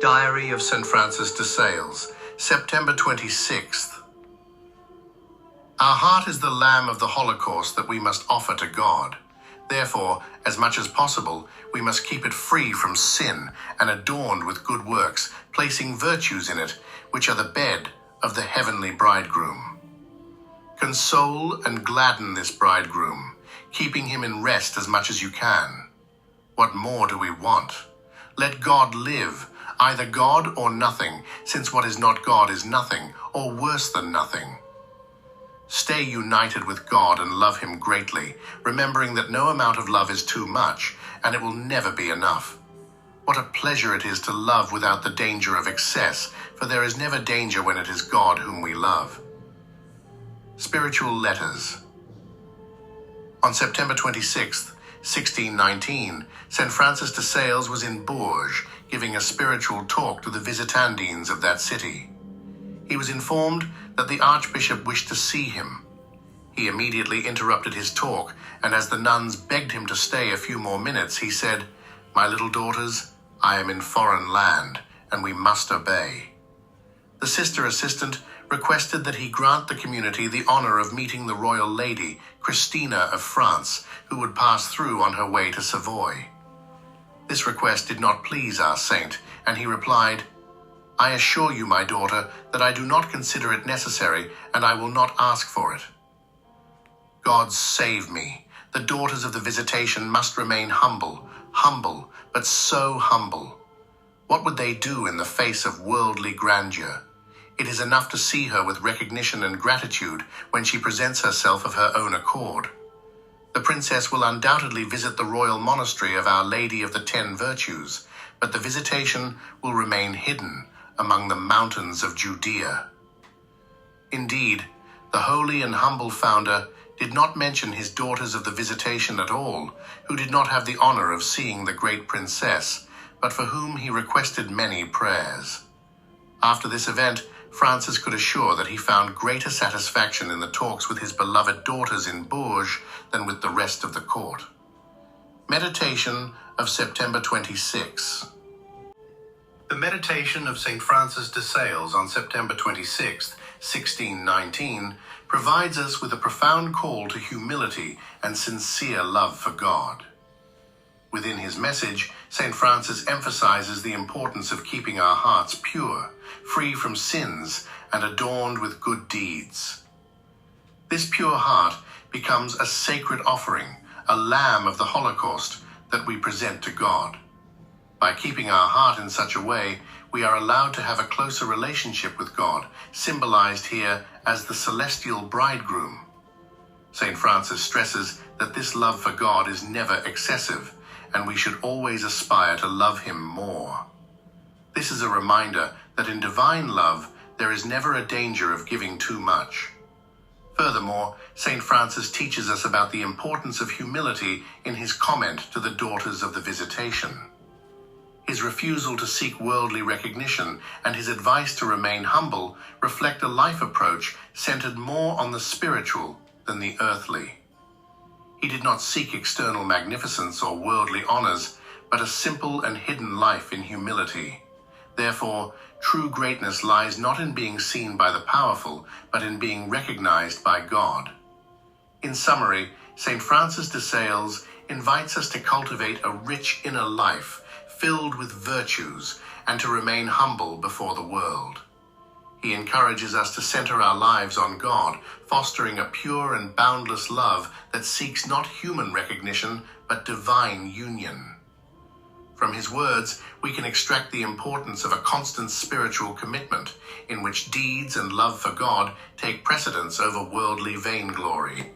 Diary of St. Francis de Sales, September 26th. Our heart is the lamb of the holocaust that we must offer to God. Therefore, as much as possible, we must keep it free from sin and adorned with good works, placing virtues in it, which are the bed of the heavenly bridegroom. Console and gladden this bridegroom, keeping him in rest as much as you can. What more do we want? Let God live, either God or nothing, since what is not God is nothing, or worse than nothing. Stay united with God and love him greatly, remembering that no amount of love is too much, and it will never be enough. What a pleasure it is to love without the danger of excess, for there is never danger when it is God whom we love. Spiritual Letters. On September 26th, 1619, St. Francis de Sales was in Bourges, giving a spiritual talk to the Visitandines of that city. He was informed that the Archbishop wished to see him. He immediately interrupted his talk, and as the nuns begged him to stay a few more minutes, he said, "My little daughters, I am in foreign land, and we must obey." The sister assistant requested that he grant the community the honor of meeting the royal lady, Christina of France, who would pass through on her way to Savoy. This request did not please our saint, and he replied, "I assure you, my daughter, that I do not consider it necessary, and I will not ask for it." God save me. The daughters of the Visitation must remain humble, but so humble. What would they do in the face of worldly grandeur? It is enough to see her with recognition and gratitude when she presents herself of her own accord. The princess will undoubtedly visit the royal monastery of Our Lady of the 10 Virtues, but the Visitation will remain hidden among the mountains of Judea. Indeed, the holy and humble founder did not mention his daughters of the Visitation at all, who did not have the honor of seeing the great princess, but for whom he requested many prayers. After this event, Francis could assure that he found greater satisfaction in the talks with his beloved daughters in Bourges than with the rest of the court. Meditation of September 26. The Meditation of St. Francis de Sales on September 26, 1619, provides us with a profound call to humility and sincere love for God. Within his message, St. Francis emphasizes the importance of keeping our hearts pure, free from sins, and adorned with good deeds. This pure heart becomes a sacred offering, a lamb of the holocaust that we present to God. By keeping our heart in such a way, we are allowed to have a closer relationship with God, symbolized here as the celestial bridegroom. St. Francis stresses that this love for God is never excessive, and we should always aspire to love him more. This is a reminder that in divine love, there is never a danger of giving too much. Furthermore, St. Francis teaches us about the importance of humility in his comment to the daughters of the Visitation. His refusal to seek worldly recognition and his advice to remain humble reflect a life approach centered more on the spiritual than the earthly. He did not seek external magnificence or worldly honors, but a simple and hidden life in humility. Therefore, true greatness lies not in being seen by the powerful, but in being recognized by God. In summary, St. Francis de Sales invites us to cultivate a rich inner life filled with virtues and to remain humble before the world. He encourages us to center our lives on God, fostering a pure and boundless love that seeks not human recognition, but divine union. From his words, we can extract the importance of a constant spiritual commitment, in which deeds and love for God take precedence over worldly vainglory.